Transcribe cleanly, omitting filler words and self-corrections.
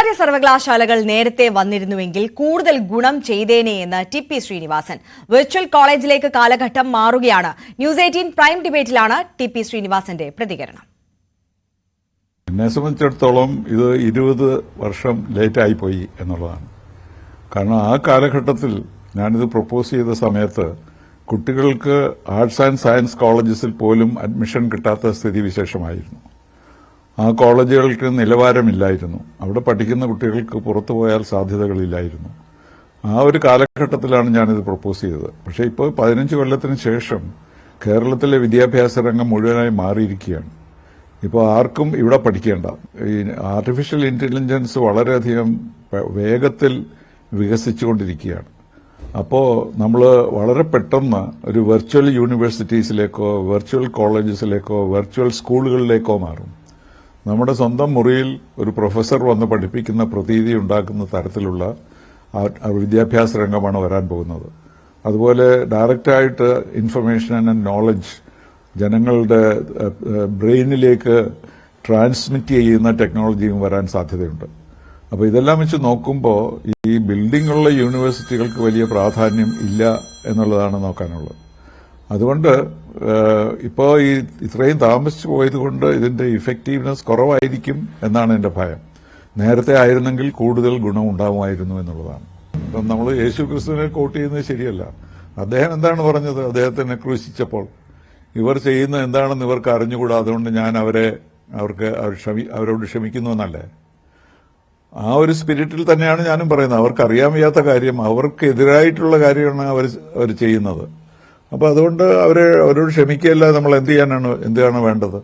സ്വകാര്യ സർവകലാശാലകൾ നേരത്തെ വന്നിരുന്നുവെങ്കിൽ കൂടുതൽ ഗുണം ചെയ്തേനെ എന്ന് ടി.പി. ശ്രീനിവാസൻ. വെർച്വൽ കോളേജിലേക്ക് കാലഘട്ടം മാറുകയാണ്. ന്യൂസ് 18 പ്രൈം ഡിബേറ്റിലാണ് ടി.പി. ശ്രീനിവാസന്റെ പ്രതികരണം. എന്നെ സംബന്ധിച്ചിടത്തോളം ഇത് 20 വർഷം ലേറ്റായി പോയി എന്നുള്ളതാണ്. കാരണം ആ കാലഘട്ടത്തിൽ ഞാനിത് പ്രപ്പോസ് ചെയ്ത സമയത്ത് കുട്ടികൾക്ക് ആർട്സ് ആൻഡ് സയൻസ് കോളേജസിൽ പോലും അഡ്മിഷൻ കിട്ടാത്ത സ്ഥിതിവിശേഷമായിരുന്നു. ആ കോളേജുകൾക്ക് നിലവാരമില്ലായിരുന്നു. അവിടെ പഠിക്കുന്ന കുട്ടികൾക്ക് പുറത്തു പോയാൽ സാധ്യതകളില്ലായിരുന്നു. ആ ഒരു കാലഘട്ടത്തിലാണ് ഞാനിത് പ്രപ്പോസ് ചെയ്തത്. പക്ഷേ ഇപ്പോൾ 15 കൊല്ലത്തിന് ശേഷം കേരളത്തിലെ വിദ്യാഭ്യാസ രംഗം മുഴുവനായി മാറിയിരിക്കുകയാണ്. ഇപ്പോൾ ആർക്കും ഇവിടെ പഠിക്കേണ്ട. ഈ ആർട്ടിഫിഷ്യൽ ഇന്റലിജൻസ് വളരെയധികം വേഗത്തിൽ വികസിച്ചുകൊണ്ടിരിക്കുകയാണ്. അപ്പോൾ നമ്മൾ വളരെ പെട്ടെന്ന് ഒരു വെർച്വൽ യൂണിവേഴ്സിറ്റീസിലേക്കോ വെർച്വൽ കോളേജസിലേക്കോ വെർച്വൽ സ്കൂളുകളിലേക്കോ മാറും. നമ്മുടെ സ്വന്തം മുറിയിൽ ഒരു പ്രൊഫസർ വന്ന് പഠിപ്പിക്കുന്ന പ്രതീതി ഉണ്ടാക്കുന്ന തരത്തിലുള്ള വിദ്യാഭ്യാസ രംഗമാണ് വരാൻ പോകുന്നത്. അതുപോലെ ഡയറക്റ്റായിട്ട് ഇൻഫർമേഷൻ ആൻഡ് നോളജ് ജനങ്ങളുടെ ബ്രെയിനിലേക്ക് ട്രാൻസ്മിറ്റ് ചെയ്യുന്ന ടെക്നോളജിയും വരാൻ സാധ്യതയുണ്ട്. അപ്പോൾ ഇതെല്ലാം വെച്ച് നോക്കുമ്പോൾ ഈ ബിൽഡിംഗ് ഉള്ള യൂണിവേഴ്സിറ്റികൾക്ക് വലിയ പ്രാധാന്യം ഇല്ല എന്നുള്ളതാണ് നോക്കാനുള്ളത്. അതുകൊണ്ട് ഇപ്പോൾ ഈ ഇത്രയും താമസിച്ചു പോയതുകൊണ്ട് ഇതിന്റെ ഇഫക്റ്റീവ്നെസ് കുറവായിരിക്കും എന്നാണ് എന്റെ ഭയം. നേരത്തെ ആയിരുന്നെങ്കിൽ കൂടുതൽ ഗുണം ഉണ്ടാവുമായിരുന്നു എന്നുള്ളതാണ്. ഇപ്പം നമ്മൾ യേശു ക്രിസ്തുവിനെ കോട്ട് ചെയ്യുന്നത് ശരിയല്ല. അദ്ദേഹം എന്താണ് പറഞ്ഞത്? അദ്ദേഹത്തിനെ ക്രൂശിച്ചപ്പോൾ ഇവർ ചെയ്യുന്ന എന്താണെന്ന് ഇവർക്ക് അറിഞ്ഞുകൂടാ, അതുകൊണ്ട് ഞാൻ അവരോട് ക്ഷമിക്കുന്നു എന്നല്ലേ? ആ ഒരു സ്പിരിറ്റിൽ തന്നെയാണ് ഞാനും പറയുന്നത്. അവർക്ക് അറിയാൻ വയ്യാത്ത കാര്യം, അവർക്കെതിരായിട്ടുള്ള കാര്യമാണ് അവർ ചെയ്യുന്നത്. അപ്പൊ അതുകൊണ്ട് അവരോട് ക്ഷമിക്കുകയല്ല, നമ്മൾ എന്താണ് വേണ്ടത്?